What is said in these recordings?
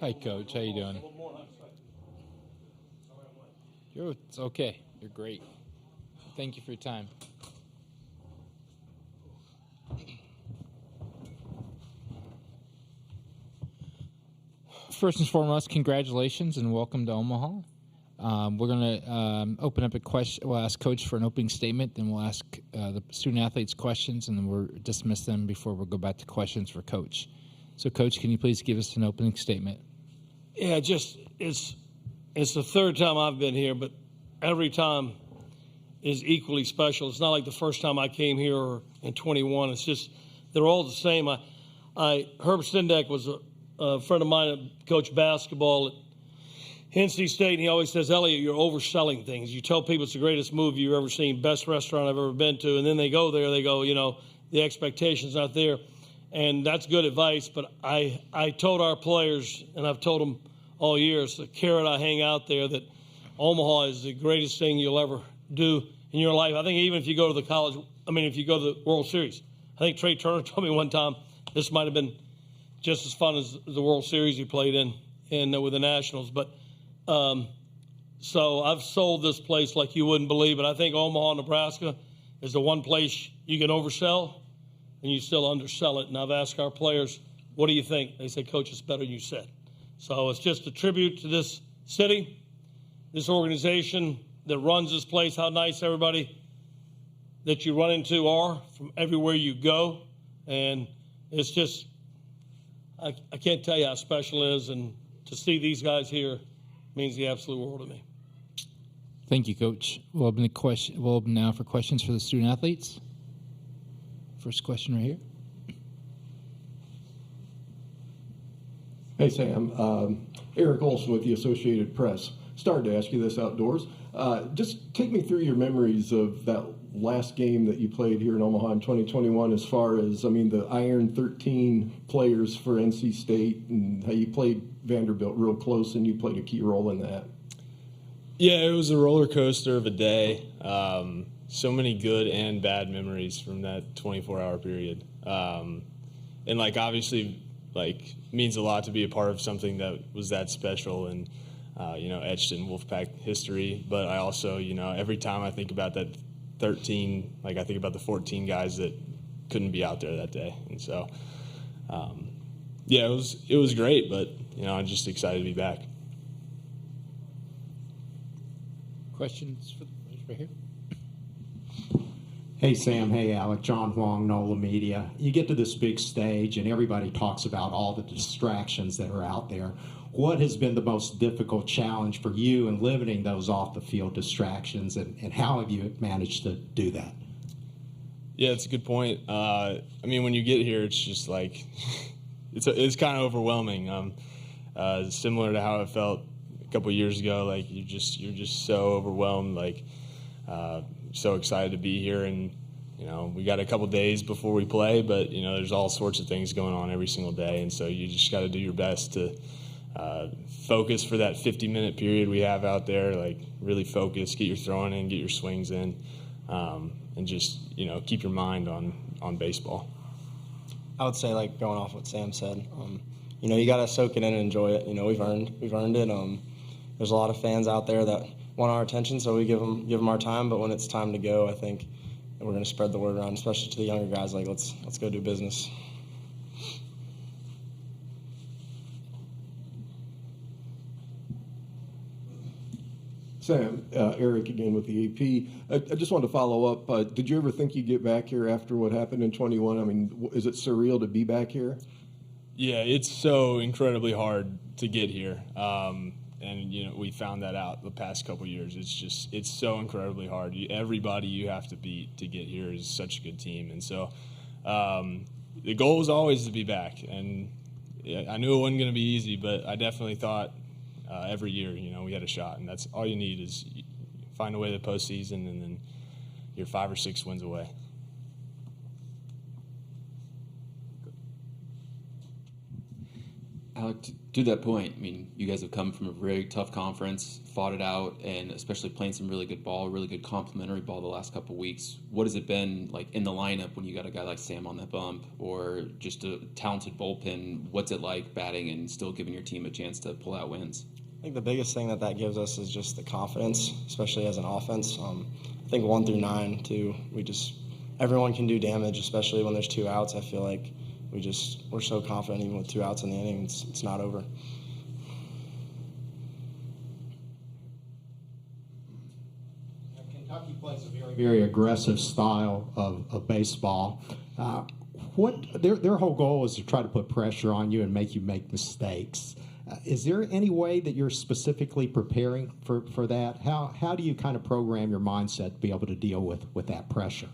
Hi, Coach. How you doing? It's okay. You're great. Thank you for your time. First and foremost, congratulations and welcome to Omaha. We're going to open up a question. We'll ask Coach for an opening statement, then we'll ask the student athletes questions, and then we'll dismiss them before we'll go back to questions for Coach. So, Coach, can you please give us an opening statement? Yeah, it's the third time I've been here, but every time is equally special. It's not like the first time I came here in 21. It's just they're all the same. Herb Stendek was a friend of mine that coached basketball at NC State, and he always says, Elliott, you're overselling things. You tell people it's the greatest movie you've ever seen, best restaurant I've ever been to, and then they go there, they go, the expectation's not there. And that's good advice, but I told our players, and I've told them all year, it's the carrot I hang out there, that Omaha is the greatest thing you'll ever do in your life. I think even if you go to if you go to the World Series, I think Trey Turner told me one time this might have been just as fun as the World Series he played in with the Nationals. But so I've sold this place like you wouldn't believe it. I think Omaha, Nebraska is the one place you can oversell and you still undersell it. And I've asked our players, what do you think? They say, Coach, it's better than you said. So it's just a tribute to this city, this organization that runs this place, how nice everybody that you run into are from everywhere you go. And it's just, I can't tell you how special it is. And to see these guys here means the absolute world to me. Thank you, Coach. We'll open now for questions for the student athletes. First question right here. Hey, Sam. Eric Olson with the Associated Press. Started to ask you this outdoors. Just take me through your memories of that last game that you played here in Omaha in 2021 as far as, the Iron 13 players for NC State and how you played Vanderbilt real close and you played a key role in that. Yeah, it was a roller coaster of a day. So many good and bad memories from that 24-hour period. And, obviously, means a lot to be a part of something that was that special and, etched in Wolfpack history. But I also, every time I think about that 13, I think about the 14 guys that couldn't be out there that day. And so, it was great, but, I'm just excited to be back. Questions right here? Hey, Sam. Hey, Alec. John Huang, NOLA Media. You get to this big stage, and everybody talks about all the distractions that are out there. What has been the most difficult challenge for you in limiting those off-the-field distractions, and how have you managed to do that? Yeah, it's a good point. When you get here, it's just it's kind of overwhelming. Similar to how it felt a couple of years ago. You're just so overwhelmed. So excited to be here, and we got a couple days before we play, but there's all sorts of things going on every single day, and so you just got to do your best to focus for that 50-minute period we have out there. Really focus, get your throwing in, get your swings in, and just keep your mind on baseball. I would say going off what Sam said, you got to soak it in and enjoy it. We've earned it. There's a lot of fans out there that want our attention, so we give them our time. But when it's time to go, I think we're going to spread the word around, especially to the younger guys. Let's go do business. Sam, Eric again with the AP. I just wanted to follow up. Did you ever think you'd get back here after what happened in 21? Is it surreal to be back here? Yeah, it's so incredibly hard to get here. And, we found that out the past couple of years. It's so incredibly hard. Everybody you have to beat to get here is such a good team. And so the goal was always to be back. And I knew it wasn't going to be easy, but I definitely thought every year, we had a shot. And that's all you need is find a way to the postseason, and then you're 5 or 6 wins away. Alec, to that point, I mean, you guys have come from a very tough conference, fought it out, and especially playing some really good ball, really good complementary ball the last couple of weeks. What has it been like in the lineup when you got a guy like Sam on that bump, or just a talented bullpen? What's it like batting and still giving your team a chance to pull out wins? I think the biggest thing that gives us is just the confidence, especially as an offense. I think 1 through 9, too, everyone can do damage, especially when there's 2 outs. I feel like we're so confident even with 2 outs in the inning, it's not over. Kentucky plays a very, very aggressive style of baseball. Their whole goal is to try to put pressure on you and make you make mistakes. Is there any way that you're specifically preparing for that? How do you kind of program your mindset to be able to deal with that pressure?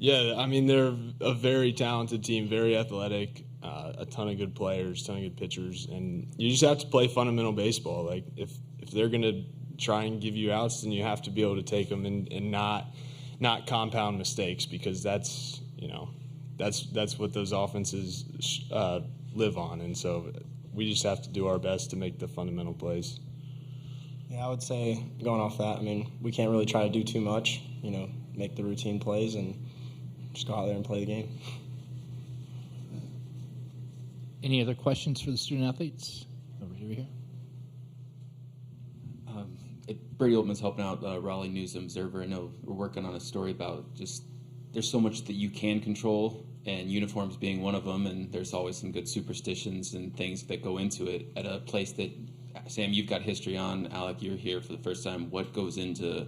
Yeah, I mean, they're a very talented team, very athletic, a ton of good players, a ton of good pitchers, and you just have to play fundamental baseball. Like, if they're going to try and give you outs, then you have to be able to take them and not compound mistakes, because that's what those offenses live on, and so we just have to do our best to make the fundamental plays. Yeah, I would say, going off that, I mean, we can't really try to do too much, make the routine plays and just go out there and play the game. Any other questions for the student athletes? Over here. Brady Oldman's helping out Raleigh News Observer. I know we're working on a story about just there's so much that you can control, and uniforms being one of them, and there's always some good superstitions and things that go into it at a place that, Sam, you've got history on. Alec, you're here for the first time. What goes into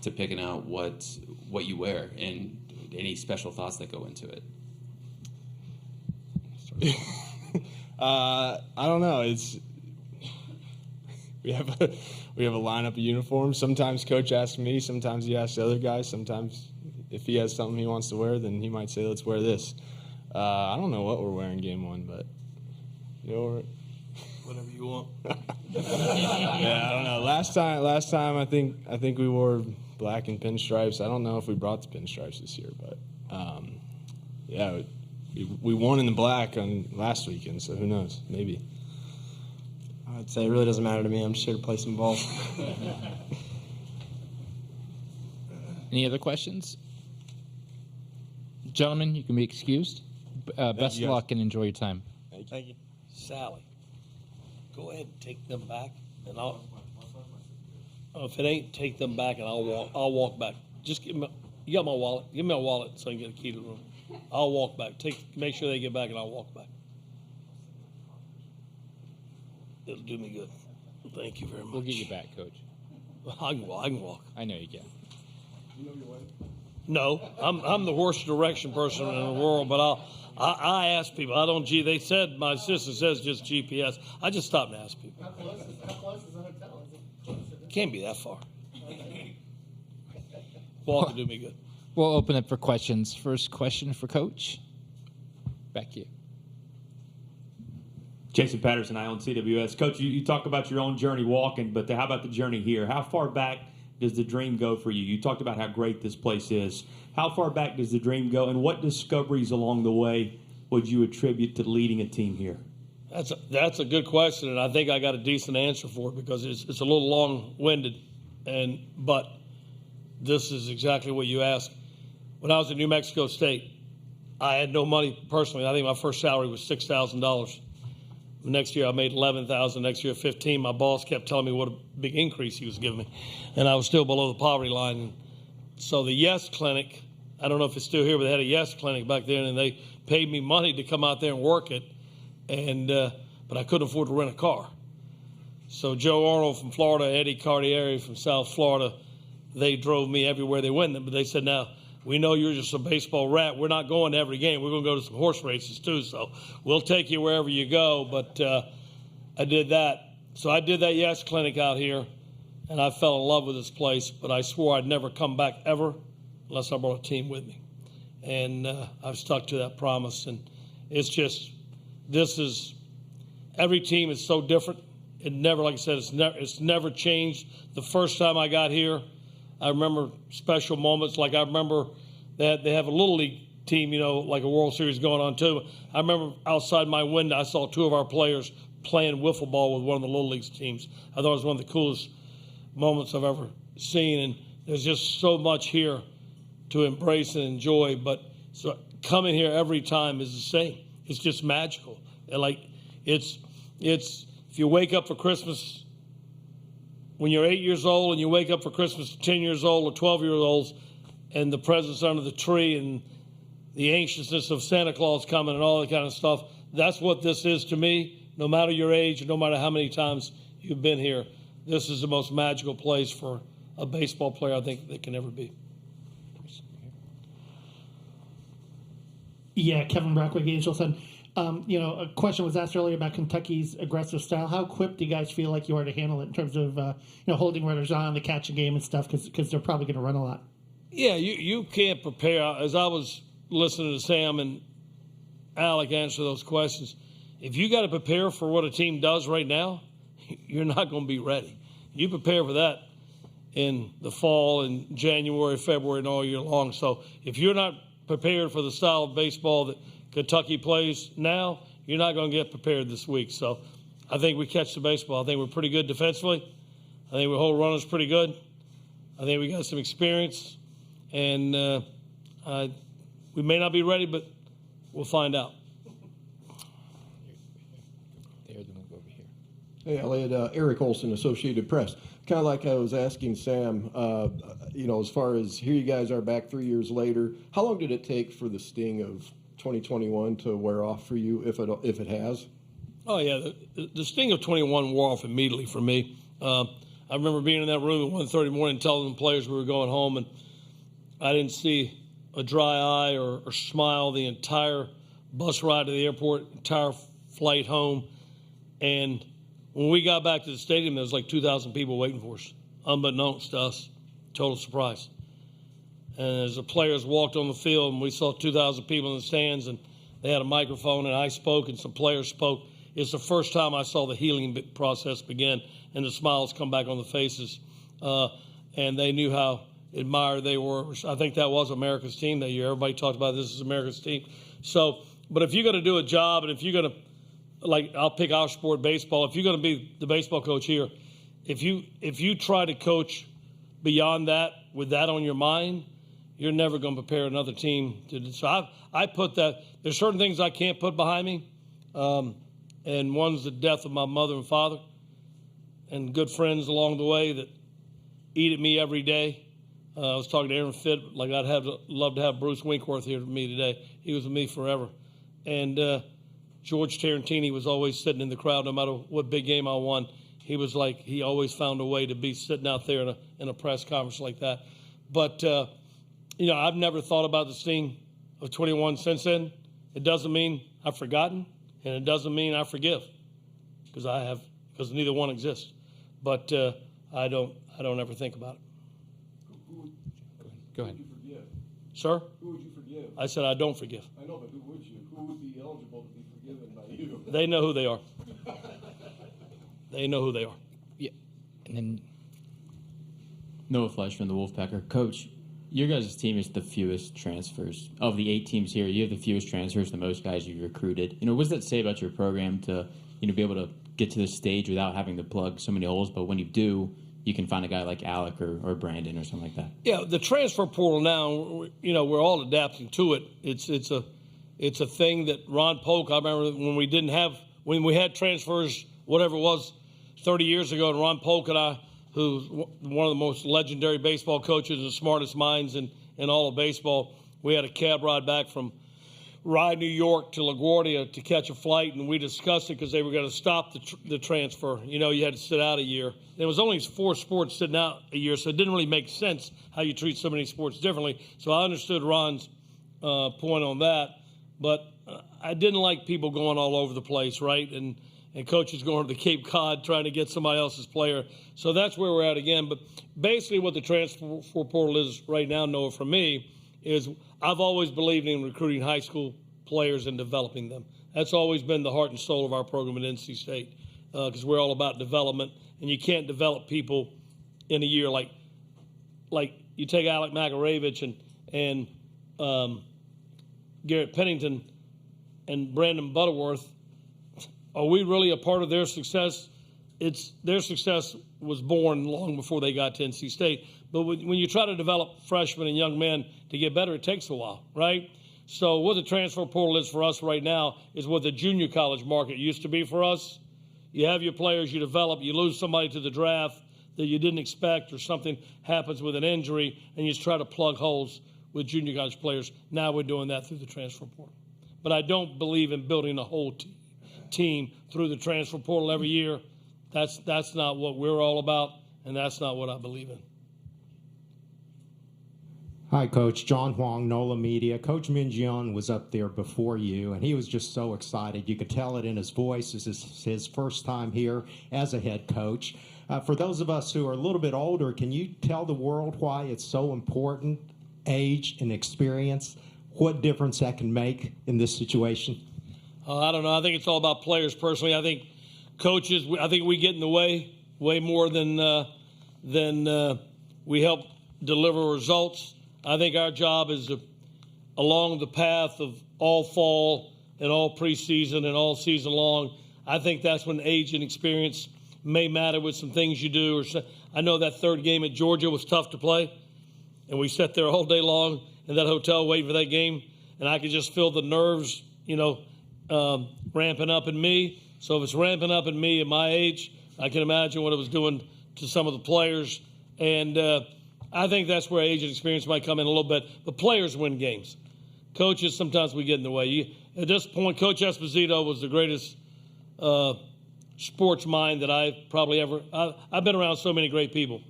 picking out what you wear, and any special thoughts that go into it? I don't know. We have a lineup of uniforms. Sometimes coach asks me. Sometimes he asks the other guys. Sometimes if he has something he wants to wear, then he might say, "Let's wear this." I don't know what we're wearing game 1, but Whatever you want. yeah, I don't know. Last time I think we wore black and pinstripes. I don't know if we brought the pinstripes this year, but yeah, we won in the black on last weekend, so who knows? Maybe. I'd say it really doesn't matter to me. I'm just here to play some ball. Any other questions? Gentlemen, you can be excused. Best of luck and enjoy your time. Thank you. Sally, go ahead and take them back, and I'll. If it ain't, take them back, and I'll walk back. Just you got my wallet. Give me my wallet so I can get a key to the room. I'll walk back. Make sure they get back, and I'll walk back. It'll do me good. Thank you very much. We'll get you back, Coach. I can walk. I know you can. No, I'm the worst direction person in the world, but I ask people. I don't. They said my assistant says just GPS. I just stop and ask people. How close is the hotel? Is it Can't be that far. Walk will do me good. We'll open it for questions. First question for Coach. Back to you. Jason Patterson, Island CWS. Coach, you talk about your own journey walking, but how about the journey here? How far back does the dream go for you? You talked about how great this place is. How far back does the dream go, and what discoveries along the way would you attribute to leading a team here? That's a good question, and I think I got a decent answer for it because it's a little long-winded, but this is exactly what you asked. When I was at New Mexico State, I had no money personally. I think my first salary was $6,000. The next year I made $11,000. Next year $15,000. My boss kept telling me what a big increase he was giving me, and I was still below the poverty line. So the Yes Clinic, I don't know if it's still here, but they had a Yes Clinic back then, and they paid me money to come out there and work it, but I couldn't afford to rent a car. So Joe Arnold from Florida, Eddie Cartieri from South Florida, they drove me everywhere they went. But they said, now, we know you're just a baseball rat. We're not going to every game. We're going to go to some horse races too, so we'll take you wherever you go. But I did that. So I did that Yes Clinic out here, and I fell in love with this place, but I swore I'd never come back ever unless I brought a team with me. And I've stuck to that promise. And it's just, every team is so different. It never, like I said, it's never changed. The first time I got here, I remember special moments. Like I remember that they have a Little League team, like a World Series going on too. I remember outside my window, I saw 2 of our players playing wiffle ball with one of the Little League teams. I thought it was one of the coolest moments I've ever seen, and there's just so much here to embrace and enjoy. But so coming here every time is the same. It's just magical. And it's if you wake up for Christmas when you're 8 years old and you wake up for Christmas 10 years old or 12-year-olds and the presents under the tree and the anxiousness of Santa Claus coming and all that kind of stuff, that's what this is to me. No matter your age, no matter how many times you've been here, this is the most magical place for a baseball player I think that can ever be. Yeah, Kevin Brockwick, Angels. And, a question was asked earlier about Kentucky's aggressive style. How equipped do you guys feel like you are to handle it in terms of, holding runners on, the catching game and stuff, because they're probably going to run a lot? Yeah, you can't prepare. As I was listening to Sam and Alec answer those questions, if you got to prepare for what a team does right now, you're not going to be ready. You prepare for that in the fall and January, February, and all year long. So if you're not prepared for the style of baseball that Kentucky plays now, you're not going to get prepared this week. So I think we catch the baseball. I think we're pretty good defensively. I think we hold runners pretty good. I think we got some experience. And we may not be ready, but we'll find out. There, then we'll go over here. Hey, Elliott, Eric Olson, Associated Press. Kind of like I was asking Sam, as far as here you guys are back 3 years later, how long did it take for the sting of 2021 to wear off for you, if it has? Oh, yeah. The sting of 21 wore off immediately for me. I remember being in that room at 1:30 in the morning telling the players we were going home, and I didn't see a dry eye or smile the entire bus ride to the airport, entire flight home. And when we got back to the stadium, there was like 2,000 people waiting for us, unbeknownst to us. Total surprise. And as the players walked on the field and we saw 2,000 people in the stands and they had a microphone and I spoke and some players spoke, it's the first time I saw the healing process begin and the smiles come back on the faces. And they knew how admired they were. I think that was America's team that year. Everybody talked about this is America's team. So, but if you're going to do a job and if you're going to, I'll pick our sport, baseball, if you're going to be the baseball coach here, if you try to coach beyond that with that on your mind, you're never going to prepare another team to do. So I put that. There's certain things I can't put behind me, and one's the death of my mother and father, and good friends along the way that eat at me every day. I was talking to Aaron Fitt, like I'd love to have Bruce Winkworth here with me today. He was with me forever, and George Tarantini was always sitting in the crowd, no matter what big game I won. He was like he always found a way to be sitting out there in a press conference like that, but. I've never thought about the sting of 21 since then. It doesn't mean I've forgotten, and it doesn't mean I forgive, because neither one exists. But I don't ever think about it. Go ahead. Who would you forgive? Sir? Who would you forgive? I said I don't forgive. I know, but who would you? Who would be eligible to be forgiven by you? They know who they are. They know who they are. Yeah, and then Noah Fleisch from the Wolfpacker. Coach, your guys' team is the fewest transfers. Of the 8 teams here, you have the fewest transfers, the most guys you've recruited. What does that say about your program to, be able to get to this stage without having to plug so many holes? But when you do, you can find a guy like Alec or Brandon or something like that. Yeah, the transfer portal now, we're all adapting to it. It's a thing that Ron Polk, I remember when we had transfers, whatever it was, 30 years ago, and Ron Polk and I, who's one of the most legendary baseball coaches and smartest minds in all of baseball. We had a cab ride back from Rye, New York to LaGuardia to catch a flight, and we discussed it because they were going to stop the transfer. You had to sit out a year. There was only 4 sports sitting out a year, so it didn't really make sense how you treat so many sports differently. So I understood Ron's point on that, but I didn't like people going all over the place, right? And coaches going to the Cape Cod trying to get somebody else's player. So that's where we're at again. But basically what the transfer portal is right now, Noah, for me, is I've always believed in recruiting high school players and developing them. That's always been the heart and soul of our program at NC State, because we're all about development, and you can't develop people in a year like you take Alec Makarewicz and Garrett Pennington and Brandon Butterworth, are we really a part of their success? Their success was born long before they got to NC State. But when you try to develop freshmen and young men to get better, it takes a while, right? So what the transfer portal is for us right now is what the junior college market used to be for us. You have your players, you develop, you lose somebody to the draft that you didn't expect, or something happens with an injury, and you just try to plug holes with junior college players. Now we're doing that through the transfer portal. But I don't believe in building a whole team through the transfer portal every year. That's not what we're all about, and that's not what I believe in. Hi, Coach. John Huang, NOLA Media. Coach Minjian was up there before you, and he was just so excited. You could tell it in his voice. This is his first time here as a head coach. For those of us who are a little bit older, can you tell the world why it's so important, age and experience, what difference that can make in this situation? I don't know. I think it's all about players personally. I think coaches, I think we get in the way more than we help deliver results. I think our job is along the path of all fall and all preseason and all season long. I think that's when age and experience may matter with some things you do. I know that third game at Georgia was tough to play, and we sat there all day long in that hotel waiting for that game, and I could just feel the nerves, ramping up in me. So if it's ramping up in me at my age, I can imagine what it was doing to some of the players. And I think that's where age and experience might come in a little bit. But players win games. Coaches, sometimes we get in the way. At this point, Coach Esposito was the greatest sports mind that I've probably ever – I've been around so many great people.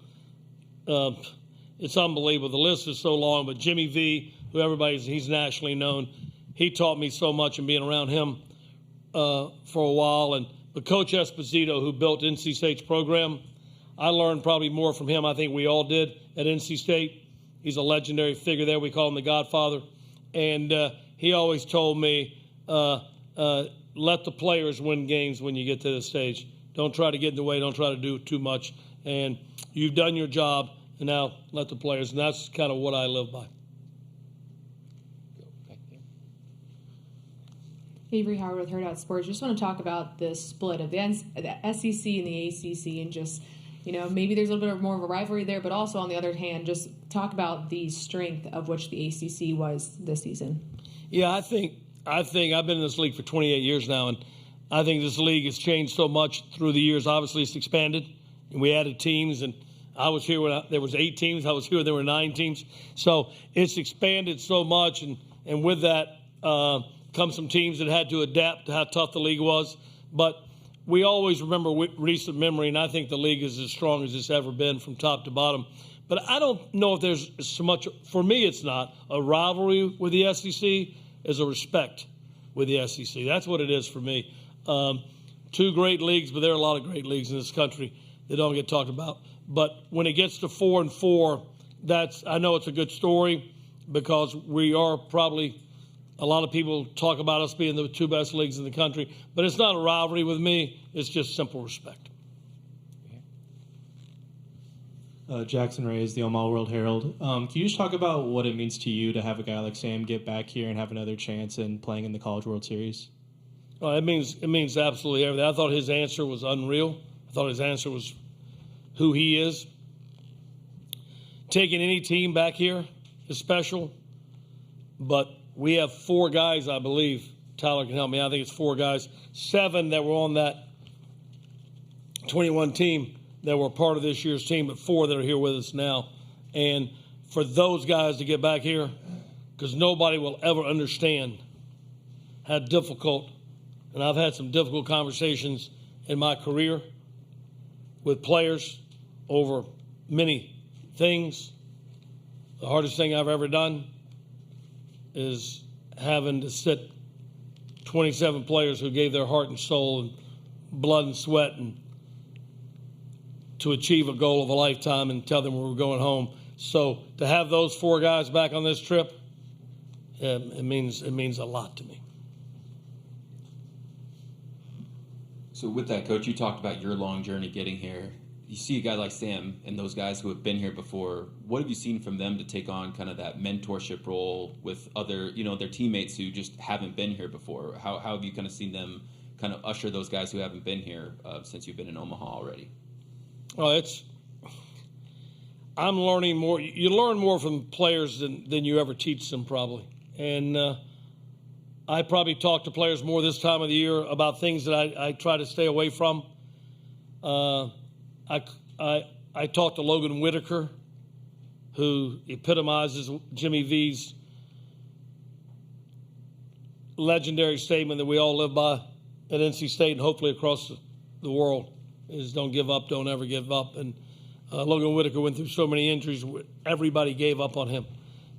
It's unbelievable. The list is so long. But Jimmy V, who he's nationally known, he taught me so much, and being around him for a while. But Coach Esposito, who built NC State's program, I learned probably more from him. I think we all did at NC State. He's a legendary figure there. We call him the Godfather. And he always told me, let the players win games when you get to this stage. Don't try to get in the way. Don't try to do too much. And you've done your job, and now let the players. And that's kind of what I live by. Avery Howard with Herd Out Sports. Just want to talk about this split of the SEC and the ACC, and just, maybe there's a little bit more of a rivalry there, but also on the other hand, just talk about the strength of which the ACC was this season. Yeah, I think I've been in this league for 28 years now, and I think this league has changed so much through the years. Obviously, it's expanded, and we added teams, and I was here when there was 8 teams. I was here when there were 9 teams. So it's expanded so much, and with that come some teams that had to adapt to how tough the league was. But we always remember with recent memory, and I think the league is as strong as it's ever been from top to bottom. But I don't know if there's so much, for me it's not, a rivalry with the SEC as a respect with the SEC. That's what it is for me. 2 great leagues, but there are a lot of great leagues in this country that don't get talked about. But when it gets to 4-4, I know it's a good story, because we are probably, a lot of people talk about us being the 2 best leagues in the country, but it's not a rivalry with me. It's just simple respect. Jackson Reyes, the Omaha World Herald. Can you just talk about what it means to you to have a guy like Sam get back here and have another chance in playing in the College World Series? Well, it means absolutely everything. I thought his answer was unreal. I thought his answer was who he is. Taking any team back here is special, but we have 4 guys, I believe. Tyler can help me. I think it's 4 guys. 7 that were on that 21 team that were part of this year's team, but 4 that are here with us now. And for those guys to get back here, because nobody will ever understand how difficult, and I've had some difficult conversations in my career with players over many things. The hardest thing I've ever done is having to sit 27 players who gave their heart and soul and blood and sweat and to achieve a goal of a lifetime and tell them we were going home. So to have those 4 guys back on this trip, it means a lot to me. So with that, Coach, you talked about your long journey getting here. you see a guy like Sam and those guys who have been here before. What have you seen from them to take on kind of that mentorship role with other, their teammates who just haven't been here before? How have you kind of seen them kind of usher those guys who haven't been here since you've been in Omaha already? Well, I'm learning more. You learn more from players than you ever teach them, probably. And I probably talk to players more this time of the year about things that I try to stay away from. I talked to Logan Whitaker, who epitomizes Jimmy V's legendary statement that we all live by at NC State and hopefully across the world, is don't give up, don't ever give up. And Logan Whitaker went through so many injuries, everybody gave up on him,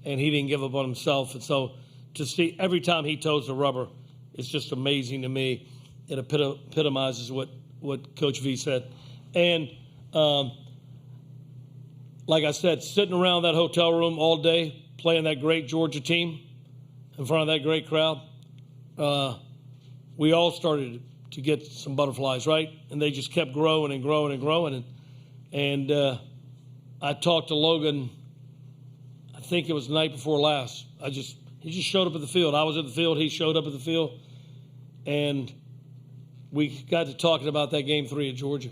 and he didn't give up on himself. And so to see every time he toes the rubber, it's just amazing to me. It epitomizes what Coach V said. And like I said, sitting around that hotel room all day, playing that great Georgia team in front of that great crowd, we all started to get some butterflies, right? And they just kept growing and growing and growing. And I talked to Logan, I think it was the night before last. He just showed up at the field. I was at the field. He showed up at the field. And we got to talking about that game 3 at Georgia.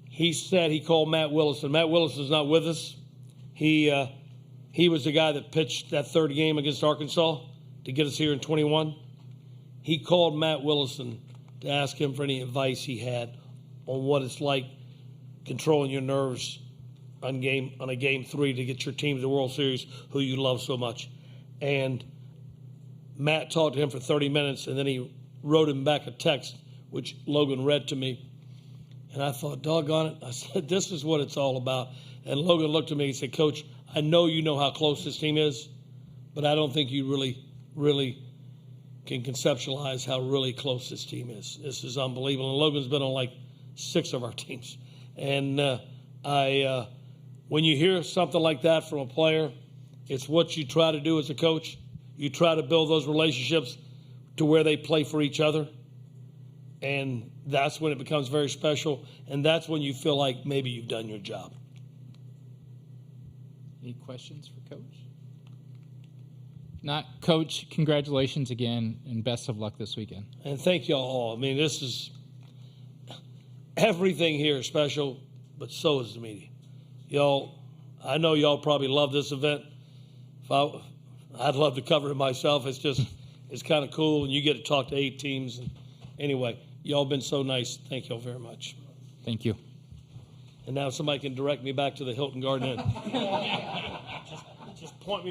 He said he called Matt Willison. Matt Willison's not with us. He was the guy that pitched that third game against Arkansas to get us here in 21. He called Matt Willison to ask him for any advice he had on what it's like controlling your nerves on a game 3 to get your team to the World Series, who you love so much. And Matt talked to him for 30 minutes, and then he wrote him back a text, which Logan read to me. And I thought, doggone it. I said, this is what it's all about. And Logan looked at me and said, Coach, I know you know how close this team is, but I don't think you really can conceptualize how really close this team is. This is unbelievable. And Logan's been on like 6 of our teams. And when you hear something like that from a player, it's what you try to do as a coach. You try to build those relationships to where they play for each other. And that's when it becomes very special. And that's when you feel like maybe you've done your job. Any questions for Coach? Not, Coach, congratulations again, and best of luck this weekend. And thank y'all all. I mean, this is everything here is special, but so is the media. Y'all, I know y'all probably love this event. I'd love to cover it myself. It's kind of cool, and you get to talk to 8 teams. And anyway, y'all been so nice. Thank y'all very much. Thank you. And now somebody can direct me back to the Hilton Garden Inn. just point me